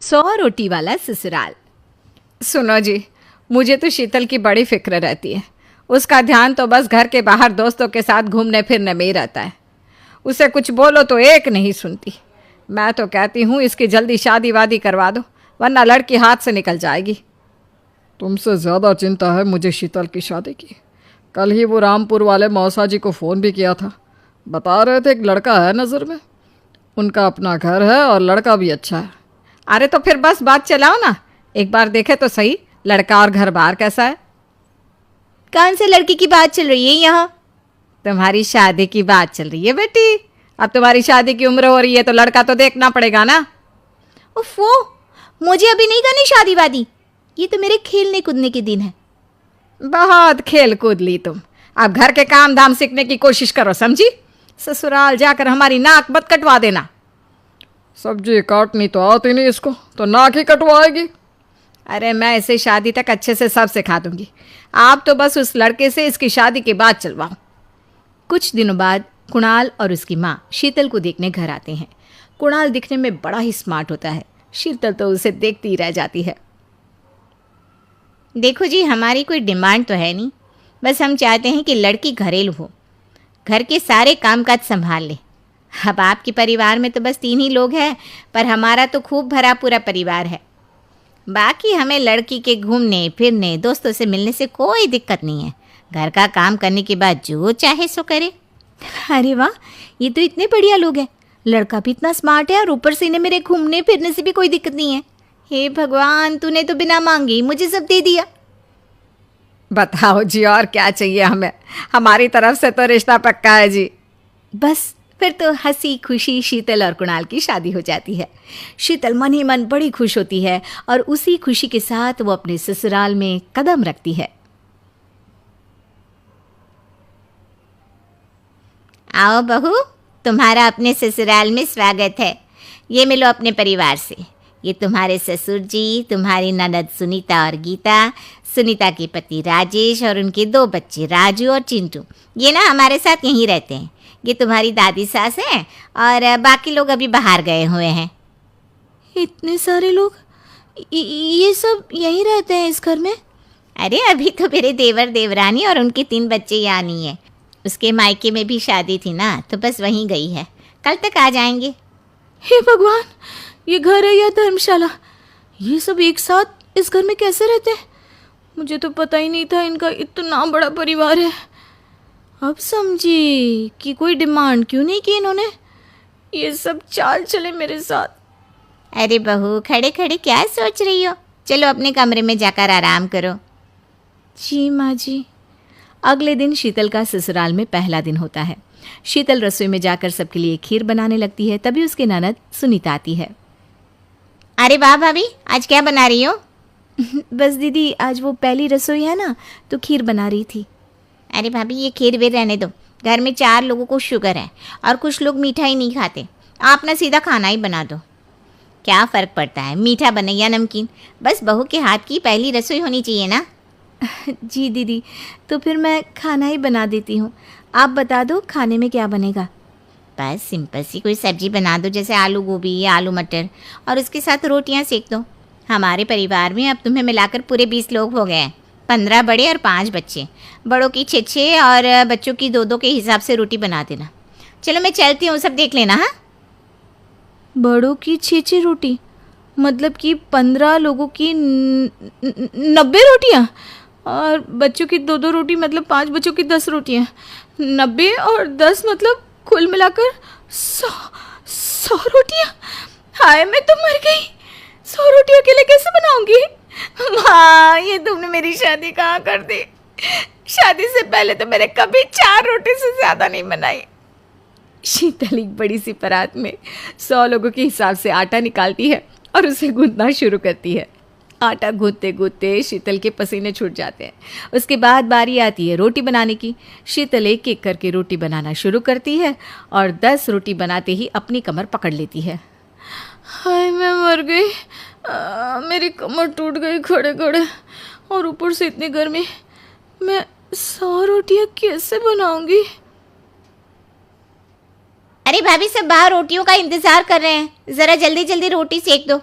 100 रोटी वाला ससुराल। सुनो जी, मुझे तो शीतल की बड़ी फिक्र रहती है। उसका ध्यान तो बस घर के बाहर दोस्तों के साथ घूमने फिरने में ही रहता है। उसे कुछ बोलो तो एक नहीं सुनती। मैं तो कहती हूँ इसकी जल्दी शादी वादी करवा दो, वरना लड़की हाथ से निकल जाएगी। तुमसे ज़्यादा चिंता है मुझे शीतल की शादी की। कल ही वो रामपुर वाले मौसा जी को फ़ोन भी किया था। बता रहे थे एक लड़का है नज़र में, उनका अपना घर है और लड़का भी अच्छा है। अरे तो फिर बस बात चलाओ ना, एक बार देखे तो सही लड़का और घर बार कैसा है। कौन से लड़की की बात चल रही है यहाँ? तुम्हारी शादी की बात चल रही है बेटी। अब तुम्हारी शादी की उम्र हो रही है तो लड़का तो देखना पड़ेगा ना। उफ़ो, मुझे अभी नहीं करनी शादी वादी। ये तो मेरे खेलने कूदने के दिन है। बहुत खेल कूद ली तुम, अब घर के काम धाम सीखने की कोशिश करो, समझी? ससुराल जाकर हमारी नाक मत कटवा देना। सब्जी काटनी तो आती नहीं इसको, तो नाक ही कटवाएगी। अरे मैं इसे शादी तक अच्छे से सब सिखा दूंगी। आप तो बस उस लड़के से इसकी शादी की बात चलवाओ। कुछ दिनों बाद कुणाल और उसकी माँ शीतल को देखने घर आते हैं। कुणाल दिखने में बड़ा ही स्मार्ट होता है। शीतल तो उसे देखती ही रह जाती है। देखो जी, हमारी कोई डिमांड तो है नहीं, बस हम चाहते हैं कि लड़की घरेलू हो, घर के सारे कामकाज संभाल ले। अब आपके परिवार में तो बस 3 ही लोग हैं, पर हमारा तो खूब भरा पूरा परिवार है। बाकी हमें लड़की के घूमने फिरने दोस्तों से मिलने से कोई दिक्कत नहीं है। घर का काम करने के बाद जो चाहे सो करे। अरे वाह, ये तो इतने बढ़िया लोग हैं। लड़का भी इतना स्मार्ट है और ऊपर से इन्हें मेरे घूमने फिरने से भी कोई दिक्कत नहीं है। हे भगवान, तूने तो बिना मांगे ही मुझे सब दे दिया। बताओ जी, और क्या चाहिए हमें? हमारी तरफ से तो रिश्ता पक्का है जी। बस फिर तो हंसी खुशी शीतल और कुणाल की शादी हो जाती है। शीतल मन ही मन बड़ी खुश होती है और उसी खुशी के साथ वो अपने ससुराल में कदम रखती है। आओ बहू, तुम्हारा अपने ससुराल में स्वागत है। ये मिलो अपने परिवार से। ये तुम्हारे ससुर जी, तुम्हारी ननद सुनीता और गीता, सुनीता के पति राजेश और उनके 2 बच्चे राजू और चिंटू। ये ना हमारे साथ यहीं रहते हैं। ये तुम्हारी दादी सास है और बाकी लोग अभी बाहर गए हुए हैं। इतने सारे लोग, ये सब यहीं रहते हैं इस घर में? अरे अभी तो मेरे देवर देवरानी और उनके 3 बच्चे यहाँ नहीं है। उसके मायके में भी शादी थी ना, तो बस वहीं गई है, कल तक आ जाएंगे। हे भगवान, ये घर है या धर्मशाला? ये सब एक साथ इस घर में कैसे रहते हैं? मुझे तो पता ही नहीं था इनका इतना बड़ा परिवार है। अब समझी कि कोई डिमांड क्यों नहीं की इन्होंने। ये सब चाल चले मेरे साथ। अरे बहू, खड़े खड़े क्या सोच रही हो? चलो अपने कमरे में जाकर आराम करो। जी माँ जी। अगले दिन शीतल का ससुराल में पहला दिन होता है। शीतल रसोई में जाकर सबके लिए खीर बनाने लगती है। तभी उसकी ननद सुनीता आती है। अरे वाह भाभी, आज क्या बना रही हो? बस दीदी, आज वो पहली रसोई है ना, तो खीर बना रही थी। अरे भाभी, ये खीर वीर रहने दो। घर में 4 लोगों को शुगर है और कुछ लोग मीठा ही नहीं खाते। आप ना सीधा खाना ही बना दो। क्या फ़र्क पड़ता है, मीठा बने या नमकीन, बस बहू के हाथ की पहली रसोई होनी चाहिए ना। जी दीदी, तो फिर मैं खाना ही बना देती हूँ। आप बता दो खाने में क्या बनेगा? बस सिंपल सी कोई सब्जी बना दो, जैसे आलू गोभी या आलू मटर, और उसके साथ रोटियां सेक दो। हमारे परिवार में अब तुम्हें मिलाकर पूरे 20 लोग हो गए हैं। 15 बड़े और 5 बच्चे। बड़ों की 6 और बच्चों की 2 के हिसाब से रोटी बना देना। चलो मैं चलती हूँ, सब देख लेना। हाँ, बड़ों की 6 रोटी मतलब कि 15 लोगों की 90 रोटियाँ, और बच्चों की 2 रोटी मतलब 5 बच्चों की 10 रोटियाँ। 90 और 10 मतलब कुल मिलाकर 100 रोटियाँ। हाय, मैं तो मर गई। 100 रोटी अकेले कैसे बनाऊंगी? माँ, ये तुमने मेरी शादी कहाँ कर दी? शादी से पहले तो मैंने कभी 4 रोटी से ज़्यादा नहीं बनाई। शीतल एक बड़ी सी परात में 100 लोगों के हिसाब से आटा निकालती है और उसे गूंथना शुरू करती है। आटा गूंथते गूंथते शीतल के पसीने छूट जाते हैं। उसके बाद बारी आती है रोटी बनाने की। शीतल एक एक करके रोटी बनाना शुरू करती है और 10 रोटी बनाते ही अपनी कमर पकड़ लेती है। हाय, मैं मर गई। मेरी कमर टूट गई खड़े खड़े, और ऊपर से इतनी गर्मी। मैं 100 रोटियाँ कैसे बनाऊंगी? अरे भाभी, सब बाहर रोटियों का इंतजार कर रहे हैं, ज़रा जल्दी जल्दी रोटी सेक दो।